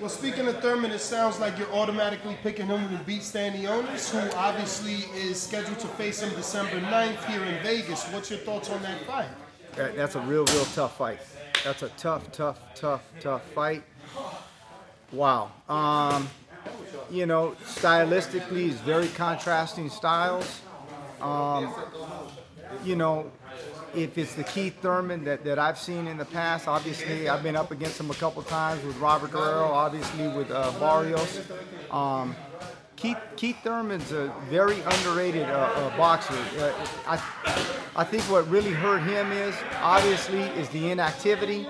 Well, speaking of Thurman, it sounds like you're automatically picking him to beat Stanionis, who obviously is scheduled to face him December 9th here in Vegas. What's your thoughts on that fight? That's a real tough fight. That's a tough fight. Wow. You know, stylistically, it's very contrasting styles. You know, if it's the Keith Thurman that I've seen in the past, obviously I've been up against him a couple times with Robert Guerrero, obviously with Barrios. Keith Thurman's a very underrated boxer. I think what really hurt him is the inactivity.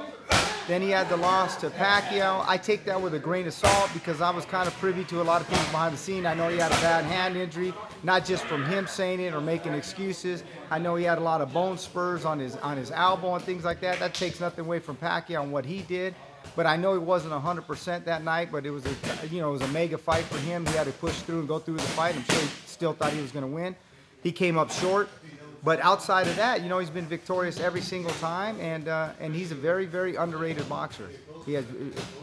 Then he had the loss to Pacquiao. I take that with a grain of salt because I was kind of privy to a lot of people behind the scene. I know he had a bad hand injury, not just from him saying it or making excuses. I know he had a lot of bone spurs on his elbow and things like that. That takes nothing away from Pacquiao and what he did. But I know he wasn't 100% that night. But it was a mega fight for him. He had to push through and go through the fight. I'm sure he still thought he was going to win. He came up short. But outside of that, you know, he's been victorious every single time, and he's a very underrated boxer. He has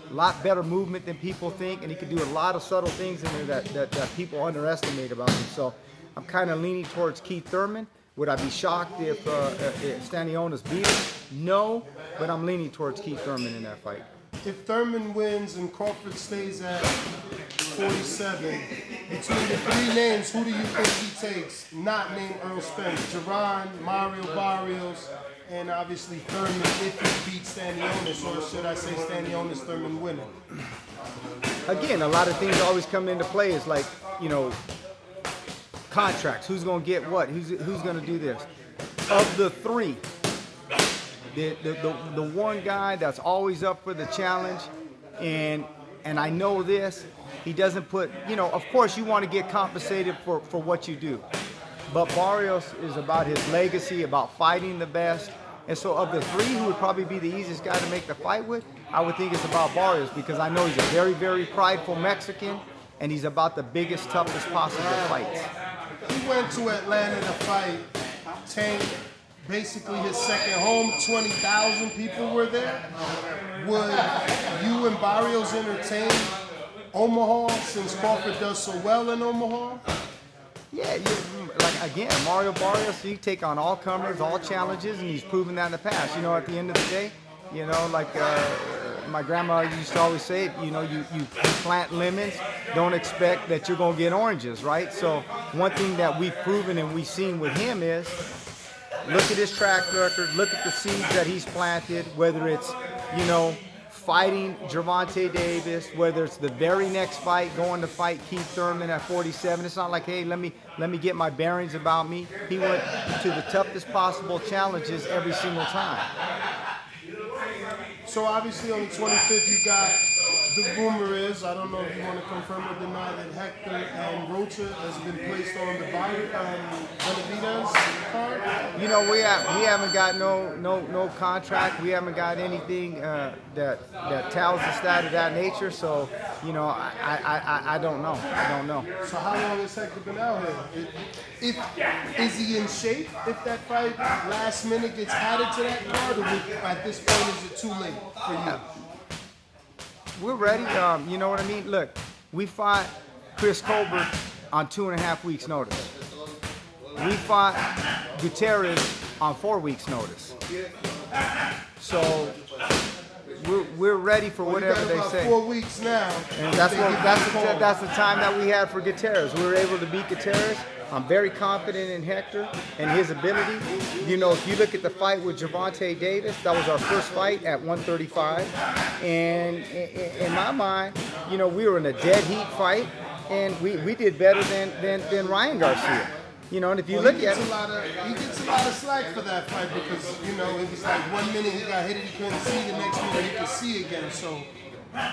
a lot better movement than people think, and he can do a lot of subtle things in there that people underestimate about him. So I'm kind of leaning towards Keith Thurman. Would I be shocked if Stanionis beat him? No, but I'm leaning towards Keith Thurman in that fight. If Thurman wins and Crawford stays at 47, between the three names, who do you think he takes? Not named Earl Spence. Jaron, Mario Barrios, and obviously Thurman if he beats Stanionis, or should I say Stanionis, Thurman winning? Again, a lot of things always come into play. Is like, you know, contracts. Who's going to get what? Who's going to do this? Of the three, the one guy that's always up for the challenge, and I know this, he doesn't put, you know, of course you want to get compensated for what you do. But Barrios is about his legacy, about fighting the best. And so of the three, who would probably be the easiest guy to make the fight with, I would think it's about Barrios, because I know he's a very prideful Mexican, and he's about the biggest, toughest possible fights. He went to Atlanta to fight Tank, basically his second home. 20,000 people were there. Would you and Barrios entertain Omaha, since Crawford does so well in Omaha? Yeah, like again, Mario Barrios, he take on all comers, all challenges, and he's proven that in the past. You know, at the end of the day, you know, like my grandma used to always say, you know, you plant lemons, don't expect that you're going to get oranges, right? So one thing that we've proven and we've seen with him is, look at his track record, look at the seeds that he's planted, whether it's, you know, fighting Gervonta Davis, whether it's the very next fight, going to fight Keith Thurman at 47. It's not like, hey, let me get my bearings about me. He went to the toughest possible challenges every single time. So obviously on the 25th you got, the rumor is, I don't know if you want to confirm or deny, that Hector and Rocha has been placed on the Benavidez card. You know, we haven't got no contract. We haven't got anything that tells us that of that nature. So, you know, I don't know. I don't know. So how long has Hector been out here? Is he in shape if that fight last minute gets added to that card, or at this point is it too late for you? We're ready. You know what I mean? Look, we fought Chris Colbert on 2.5 weeks' notice. We fought Gutierrez on 4 weeks' notice. So we're ready for whatever they say. 4 weeks now. And that's the time that we had for Gutierrez. We were able to beat Gutierrez. I'm very confident in Hector and his ability. You know, if you look at the fight with Gervonta Davis, that was our first fight at 135. And in my mind, you know, we were in a dead heat fight, and we did better than Ryan Garcia. You know, and if you look at it, he gets a lot of slack for that fight because, you know, it was like 1 minute he got hit and he couldn't see, the next minute he could see again. So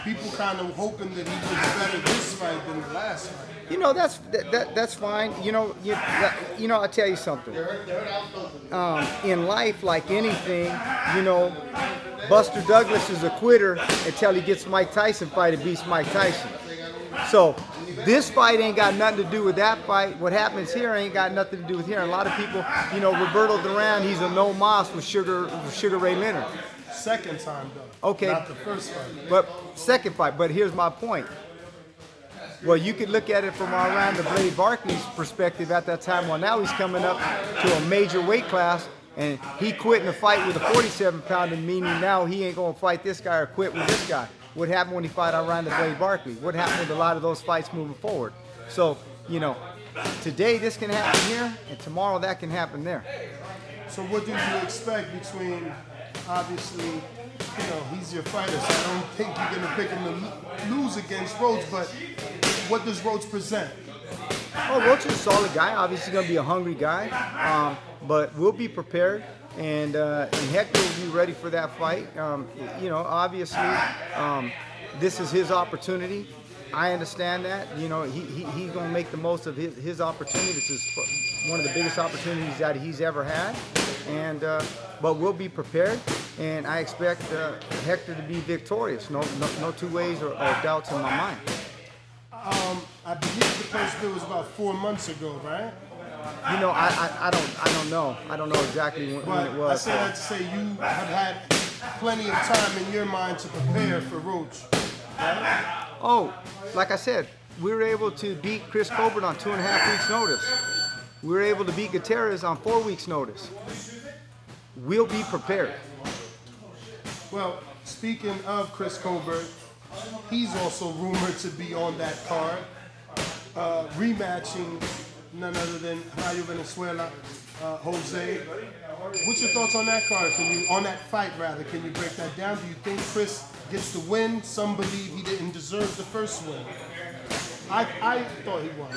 people kind of hoping that he was better this fight than the last fight. You know, that's fine. You know, I'll tell you something. In life, like anything, you know, Buster Douglas is a quitter until he gets Mike Tyson fight and beats Mike Tyson. So this fight ain't got nothing to do with that fight. What happens here ain't got nothing to do with here. And a lot of people, you know, Roberto Duran, he's a no mas with Sugar Ray Leonard. Second time though. Okay. Not the first fight. But second fight. But here's my point. Well, you could look at it from around the Blade Barkley's perspective at that time. Well, now he's coming up to a major weight class, and he quit in a fight with a 47-pounder, meaning now he ain't going to fight this guy or quit with this guy. What happened when he fought around the Blade Barkley? What happened with a lot of those fights moving forward? So, you know, today this can happen here, and tomorrow that can happen there. So what do you expect between, obviously, you know, he's your fighter, so I don't think you're going to pick him to lose against Roach, but what does Roach present? Oh, Roach is a solid guy. Obviously going to be a hungry guy, but we'll be prepared, and Hector will be ready for that fight. You know, obviously, this is his opportunity. I understand that. You know, he's going to make the most of his opportunity. This is one of the biggest opportunities that he's ever had, and but we'll be prepared, and I expect Hector to be victorious. No two ways or doubts in my mind. I believe the first bill was about 4 months ago, right? You know, I don't know. I don't know exactly when it was. I say that to say you have had plenty of time in your mind to prepare for Roach, right? Oh, like I said, we were able to beat Chris Colbert on 2.5 weeks' notice. We were able to beat Gutierrez on 4 weeks' notice. We'll be prepared. Well, speaking of Chris Colbert, he's also rumored to be on that card, rematching none other than Garcia-Roach, Jose. What's your thoughts on that card? On that fight rather, can you break that down? Do you think Chris gets the win? Some believe he didn't deserve the first win. I thought he won.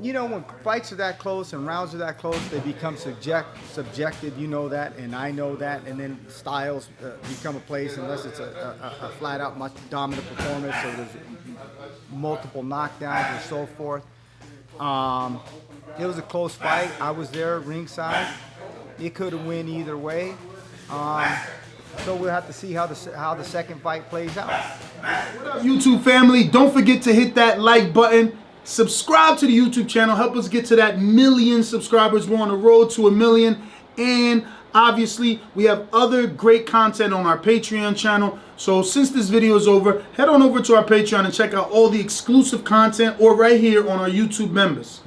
You know, when fights are that close and rounds are that close, they become subjective. You know that, and I know that, and then styles become a place unless it's a flat-out much dominant performance or there's multiple knockdowns or so forth. It was a close fight. I was there ringside. It could have went either way. So we'll have to see how the second fight plays out. YouTube family, don't forget to hit that like button. Subscribe to the YouTube channel. Help us get to that 1 million subscribers. We're on the road to 1 million. And obviously, we have other great content on our Patreon channel. So since this video is over, head on over to our Patreon and check out all the exclusive content or right here on our YouTube members.